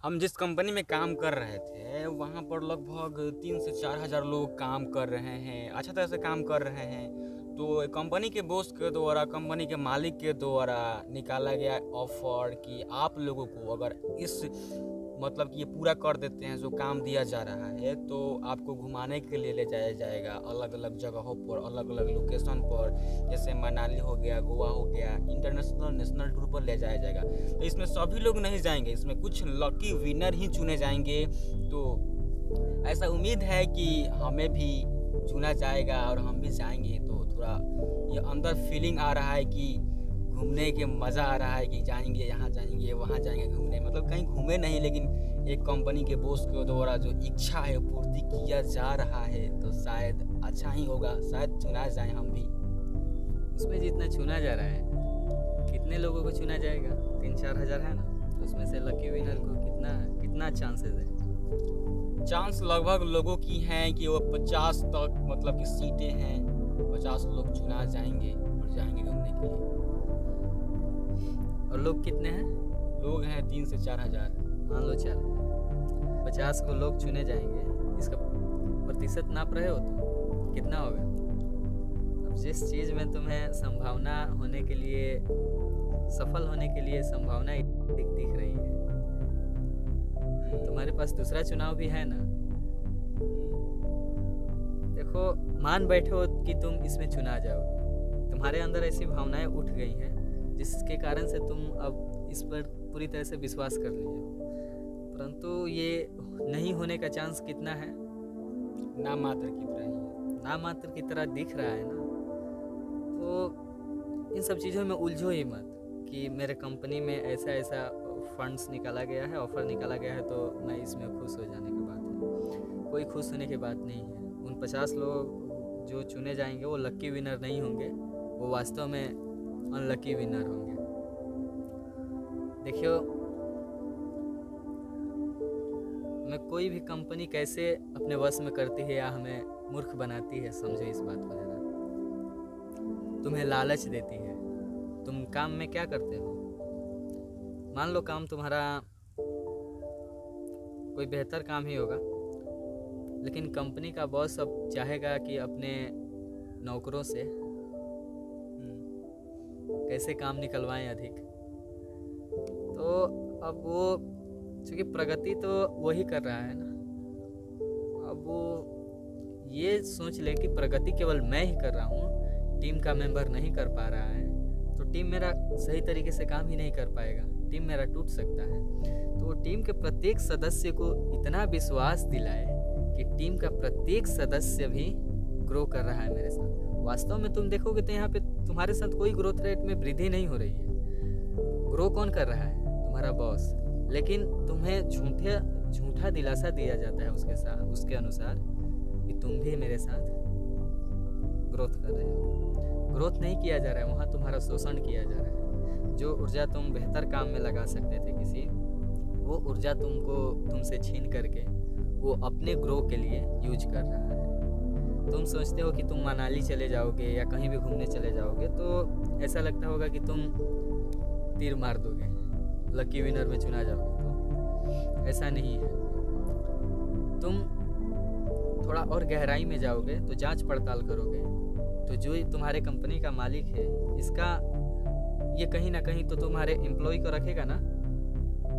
हम जिस कंपनी में काम कर रहे थे वहाँ पर लगभग 3 से 4 हज़ार लोग काम कर रहे हैं, अच्छा तरह से काम कर रहे हैं। तो कंपनी के बॉस के द्वारा, कंपनी के मालिक के द्वारा निकाला गया ऑफर कि आप लोगों को अगर इस मतलब कि ये पूरा कर देते हैं जो काम दिया जा रहा है, तो आपको घुमाने के लिए ले जाया जाएगा अलग अलग जगहों पर, अलग अलग लोकेशन पर, जैसे मनाली हो गया, गोवा हो गया, इंटरनेशनल नेशनल टूर पर ले जाया जाएगा। तो इसमें सभी लोग नहीं जाएंगे, इसमें कुछ लकी विनर ही चुने जाएंगे। तो ऐसा उम्मीद है कि हमें भी चुना जाएगा और हम भी जाएंगे। तो थोड़ा ये अंदर फीलिंग आ रहा है कि घूमने के मज़ा आ रहा है कि जाएंगे, यहाँ जाएंगे, वहाँ जाएंगे घूमने। मतलब कहीं घूमे नहीं, लेकिन एक कंपनी के बॉस के द्वारा जो इच्छा है पूर्ति किया जा रहा है, तो शायद अच्छा ही होगा, शायद चुना जाए हम भी। उसमें जितना चुना जा रहा है, कितने लोगों को चुना जाएगा? 3-4 हज़ार है ना, तो उसमें से लकी विनर को कितना चांसेस है? चांस लगभग लोगों की हैं कि वो 50 तक मतलब कि सीटें हैं, 50 लोग चुना जाएंगे और जाएंगे घूमने के लिए। और लोग कितने हैं? लोग हैं 3 से 4 हज़ार। मान लो 4 50 को लोग चुने जाएंगे। इसका प्रतिशत नाप रहे हो तो कितना होगा? अब जिस चीज़ में तुम्हें संभावना होने के लिए, सफल होने के लिए संभावना दिख रही है, तुम्हारे पास दूसरा चुनाव भी है ना। देखो, मान बैठे हो कि तुम इसमें चुना जाओगे, तुम्हारे अंदर ऐसी भावनाएं उठ गई हैं जिसके कारण से तुम अब इस पर पूरी तरह से विश्वास कर लिए हो। परंतु ये नहीं होने का चांस कितना है? नाम मात्र की तरह ही है। नाम मात्र की तरह दिख रहा है ना। तो इन सब चीज़ों में उलझो ही मत कि मेरे कंपनी में ऐसा ऐसा फंड्स निकाला गया है, ऑफ़र निकाला गया है, तो मैं इसमें खुश हो जाने की बात है। कोई खुश होने की बात नहीं है। उन 50 लोग जो चुने जाएंगे वो लकी विनर नहीं होंगे, वो वास्तव में अनलकी विनर होंगे। देखियो, मैं कोई भी कंपनी कैसे अपने वश में करती है या हमें मूर्ख बनाती है, समझो इस बात को ज़रा। तुम्हें लालच देती है। तुम काम में क्या करते हो? मान लो काम तुम्हारा कोई बेहतर काम ही होगा, लेकिन कंपनी का बॉस अब चाहेगा कि अपने नौकरों से कैसे काम निकलवाएं अधिक। तो अब वो, चूँकि प्रगति तो वही कर रहा है ना, अब वो ये सोच ले कि प्रगति केवल मैं ही कर रहा हूँ, टीम का मेंबर नहीं कर पा रहा है, तो टीम मेरा सही तरीके से काम ही नहीं कर पाएगा, टीम मेरा टूट सकता है। तो वो टीम के प्रत्येक सदस्य को इतना विश्वास दिलाए कि टीम का प्रत्येक सदस्य भी ग्रो कर रहा है मेरे साथ। वास्तव में तुम देखोगे तो यहाँ पे तुम्हारे साथ कोई ग्रोथ रेट में वृद्धि नहीं हो रही है। ग्रो कौन कर रहा है? तुम्हारा बॉस। लेकिन तुम्हें झूठा दिलासा दिया जाता है उसके अनुसार कि तुम भी मेरे साथ ग्रोथ कर रहे हो। ग्रोथ नहीं किया जा रहा है, वहाँ तुम्हारा शोषण किया जा रहा है। जो ऊर्जा तुम बेहतर काम में लगा सकते थे किसी, वो ऊर्जा तुमसे छीन करके वो अपने ग्रो के लिए यूज कर रहा है। तुम सोचते हो कि तुम मनाली चले जाओगे या कहीं भी घूमने चले जाओगे तो ऐसा लगता होगा कि तुम तीर मार दोगे, लकी विनर में चुना जाओगे। तो ऐसा नहीं है। तुम थोड़ा और गहराई में जाओगे तो जांच पड़ताल करोगे, तो जो तुम्हारे कंपनी का मालिक है, इसका ये कहीं ना कहीं तो तुम्हारे एम्प्लॉय को रखेगा ना।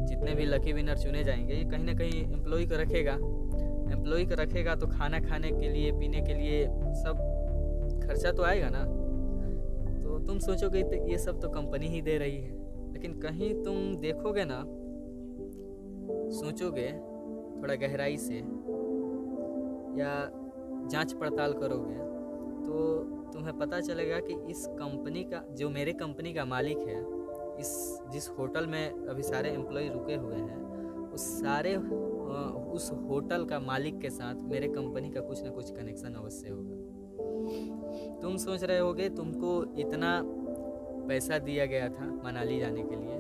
जितने भी लकी विनर चुने जाएंगे, ये कहीं ना कहीं एम्प्लॉय को रखेगा। तो खाना खाने के लिए, पीने के लिए सब खर्चा तो आएगा ना। तो तुम सोचोगे तो ये सब तो कंपनी ही दे रही है, लेकिन कहीं तुम देखोगे ना, सोचोगे थोड़ा गहराई से या जांच पड़ताल करोगे, तो तुम्हें पता चलेगा कि इस कंपनी का, जो मेरे कंपनी का मालिक है, जिस होटल में अभी सारे एम्प्लॉय रुके हुए हैं, उस होटल का मालिक के साथ मेरे कंपनी का कुछ ना कुछ कनेक्शन अवश्य होगा। तुम सोच रहे होगे तुमको इतना पैसा दिया गया था मनाली जाने के लिए,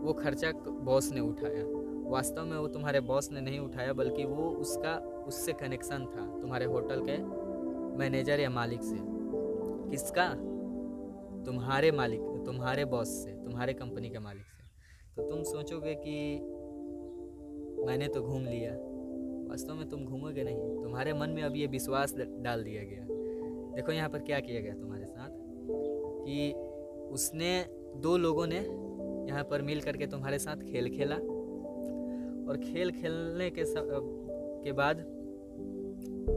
वो खर्चा बॉस ने उठाया। वास्तव में वो तुम्हारे बॉस ने नहीं उठाया, बल्कि वो उससे कनेक्शन था तुम्हारे होटल के मैनेजर या मालिक से। किसका? तुम्हारे मालिक, तुम्हारे बॉस से, तुम्हारे कंपनी के मालिक से। तो तुम सोचोगे कि मैंने तो घूम लिया। वास्तव में तुम घूमोगे नहीं, तुम्हारे मन में अब ये विश्वास डाल दिया गया। देखो यहाँ पर क्या किया गया तुम्हारे साथ कि उसने 2 लोगों ने यहाँ पर मिल करके तुम्हारे साथ खेल खेला, और खेल खेलने के बाद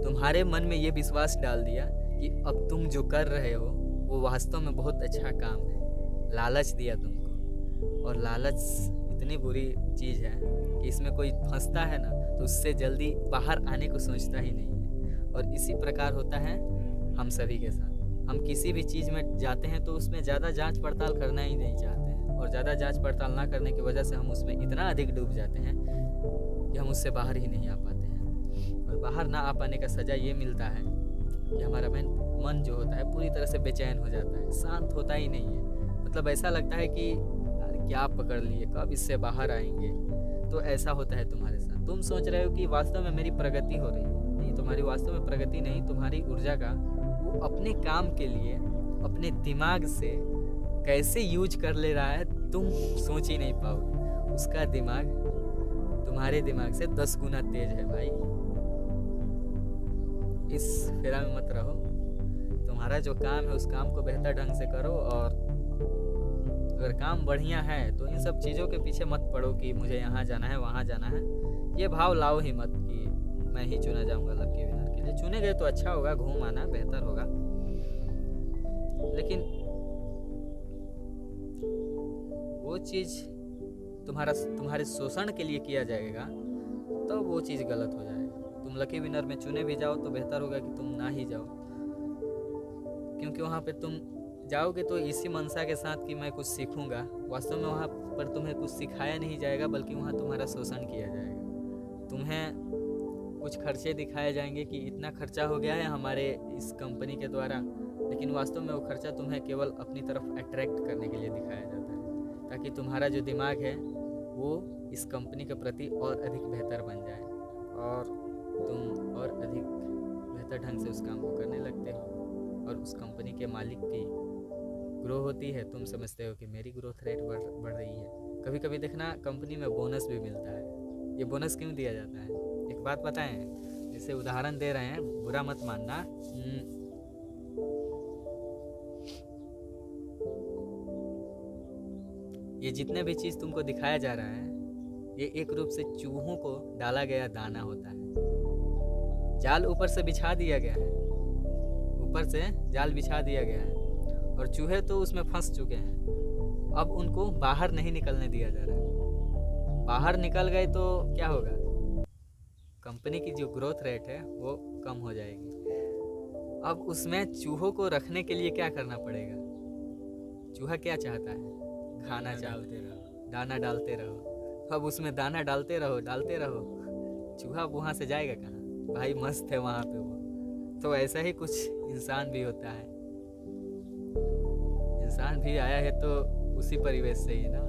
तुम्हारे मन में ये विश्वास डाल दिया कि अब तुम जो कर रहे हो वो वास्तव में बहुत अच्छा काम है। लालच दिया तुमको, और लालच इतनी बुरी चीज़ है कि इसमें कोई फंसता है ना तो उससे जल्दी बाहर आने को सोचता ही नहीं है। और इसी प्रकार होता है हम सभी के साथ। हम किसी भी चीज़ में जाते हैं तो उसमें ज़्यादा जांच पड़ताल करना ही नहीं चाहते हैं, और ज़्यादा जांच पड़ताल ना करने की वजह से हम उसमें इतना अधिक डूब जाते हैं कि हम उससे बाहर ही नहीं आ पाते हैं। और बाहर ना आ पाने का सज़ा ये मिलता है कि हमारा मन जो होता है पूरी तरह से बेचैन हो जाता है, शांत होता ही नहीं है। मतलब ऐसा लगता है कि यार क्या पकड़ लिए, कब इससे बाहर आएंगे। तो ऐसा होता है तुम्हारे साथ। तुम सोच रहे हो कि वास्तव में मेरी प्रगति हो रही है, नहीं, तुम्हारी वास्तव में प्रगति नहीं, तुम्हारी ऊर्जा का वो अपने काम के लिए अपने दिमाग से कैसे यूज कर ले रहा है तुम सोच ही नहीं पाओगे। उसका दिमाग तुम्हारे दिमाग से 10 गुना तेज है भाई। इस फेरा में मत रहो। तुम्हारा जो काम है उस काम को बेहतर ढंग से करो, और अगर काम बढ़िया है तो इन सब चीज़ों के पीछे मत पड़ो कि मुझे यहाँ जाना है वहाँ जाना है। ये भाव लाओ ही मत कि मैं ही चुना जाऊँगा लकी विनर के लिए। चुने गए तो अच्छा होगा, घूम आना बेहतर होगा, लेकिन वो चीज़ तुम्हारे शोषण के लिए किया जाएगा तो वो चीज़ गलत हो जाएगा। तुम लकी विनर में चुने भी जाओ तो बेहतर होगा कि तुम ना ही जाओ, क्योंकि वहाँ पे तुम जाओगे तो इसी मनसा के साथ कि मैं कुछ सीखूंगा। वास्तव में वहाँ पर तुम्हें कुछ सिखाया नहीं जाएगा, बल्कि वहाँ तुम्हारा शोषण किया जाएगा। तुम्हें कुछ खर्चे दिखाए जाएंगे कि इतना खर्चा हो गया है हमारे इस कंपनी के द्वारा, लेकिन वास्तव में वो खर्चा तुम्हें केवल अपनी तरफ अट्रैक्ट करने के लिए दिखाया जाता है, ताकि तुम्हारा जो दिमाग है वो इस कंपनी के प्रति और अधिक बेहतर बन जाए, और तुम और अधिक बेहतर ढंग से उस काम को करने लगते हो, और उस कंपनी के मालिक की ग्रो होती है। तुम समझते हो कि मेरी ग्रोथ रेट बढ़ रही है। कभी कभी देखना कंपनी में बोनस भी मिलता है। ये बोनस क्यों दिया जाता है? एक बात बताएं, जैसे उदाहरण दे रहे हैं, बुरा मत मानना। ये जितने भी चीज़ तुमको दिखाया जा रहा है ये एक रूप से चूहों को डाला गया दाना होता है। जाल ऊपर से बिछा दिया गया है, ऊपर से जाल बिछा दिया गया है, और चूहे तो उसमें फंस चुके हैं। अब उनको बाहर नहीं निकलने दिया जा रहा है। बाहर निकल गए तो क्या होगा? कंपनी की जो ग्रोथ रेट है वो कम हो जाएगी। अब उसमें चूहों को रखने के लिए क्या करना पड़ेगा? चूहा क्या चाहता है? खाना चाहते रहो, दाना डालते रहो। अब उसमें दाना डालते रहो चूहा वहाँ से जाएगा कहाँ? भाई मस्त है वहाँ पे वो। तो ऐसा ही कुछ इंसान भी होता है। इंसान भी आया है तो उसी परिवेश से ही ना,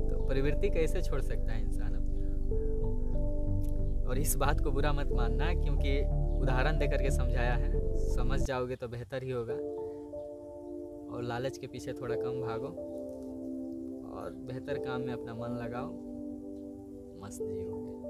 तो प्रवृत्ति कैसे छोड़ सकता है इंसान अपनी? और इस बात को बुरा मत मानना, क्योंकि उदाहरण देकर के समझाया है। समझ जाओगे तो बेहतर ही होगा, और लालच के पीछे थोड़ा कम भागो, और बेहतर काम में अपना मन लगाओ, मस्त जियोगे।